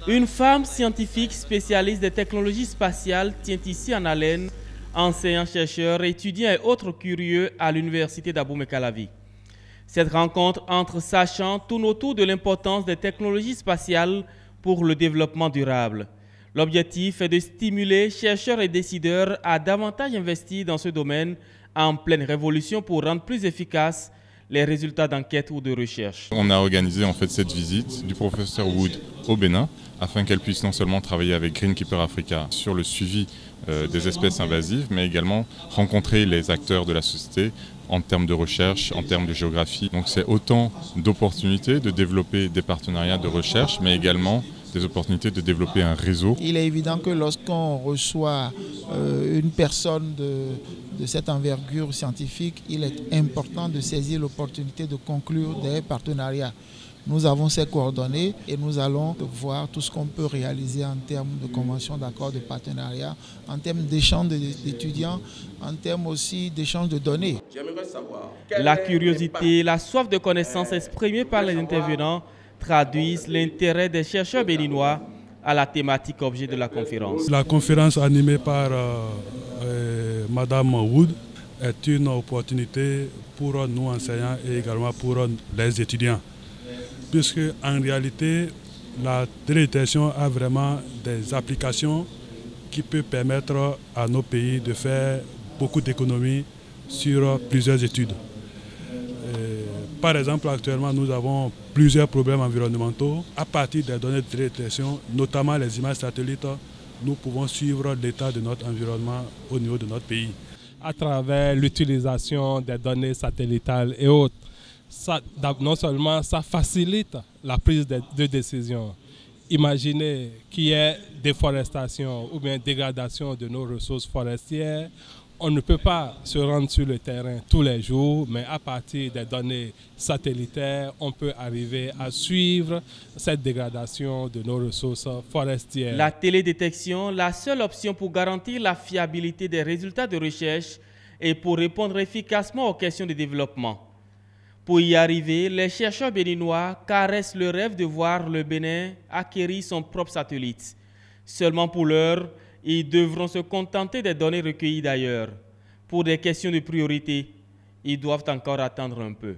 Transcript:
Une femme scientifique spécialiste des technologies spatiales tient ici en haleine enseignants, chercheurs, étudiants et autres curieux à l'université d'Abomey-Calavi. Cette rencontre entre sachants tourne autour de l'importance des technologies spatiales pour le développement durable. L'objectif est de stimuler chercheurs et décideurs à davantage investir dans ce domaine en pleine révolution pour rendre plus efficaces les résultats d'enquête ou de recherche. On a organisé en fait cette visite du professeur Wood au Bénin afin qu'elle puisse non seulement travailler avec Greenkeeper Africa sur le suivi des espèces invasives, mais également rencontrer les acteurs de la société en termes de recherche, en termes de géographie. Donc c'est autant d'opportunités de développer des partenariats de recherche, mais également des opportunités de développer un réseau. Il est évident que lorsqu'on reçoit une personne de cette envergure scientifique, il est important de saisir l'opportunité de conclure des partenariats. Nous avons ces coordonnées et nous allons voir tout ce qu'on peut réaliser en termes de conventions, d'accords de partenariat, en termes d'échange d'étudiants, en termes aussi d'échange de données. La curiosité, la soif de connaissances exprimée par les intervenants traduisent l'intérêt des chercheurs béninois à la thématique objet de la conférence. La conférence animée par Madame Wood est une opportunité pour nous enseignants et également pour les étudiants. Puisque en réalité, la télédétection a vraiment des applications qui peuvent permettre à nos pays de faire beaucoup d'économies sur plusieurs études. Par exemple, actuellement, nous avons plusieurs problèmes environnementaux. À partir des données de télédétection, notamment les images satellites, nous pouvons suivre l'état de notre environnement au niveau de notre pays. À travers l'utilisation des données satellitales et autres, non seulement ça facilite la prise de décision. Imaginez qu'il y ait déforestation ou bien dégradation de nos ressources forestières. On ne peut pas se rendre sur le terrain tous les jours, mais à partir des données satellitaires, on peut arriver à suivre cette dégradation de nos ressources forestières. La télédétection, la seule option pour garantir la fiabilité des résultats de recherche et pour répondre efficacement aux questions de développement. Pour y arriver, les chercheurs béninois caressent le rêve de voir le Bénin acquérir son propre satellite. Seulement pour l'heure, ils devront se contenter des données recueillies d'ailleurs. Pour des questions de priorité, ils doivent encore attendre un peu.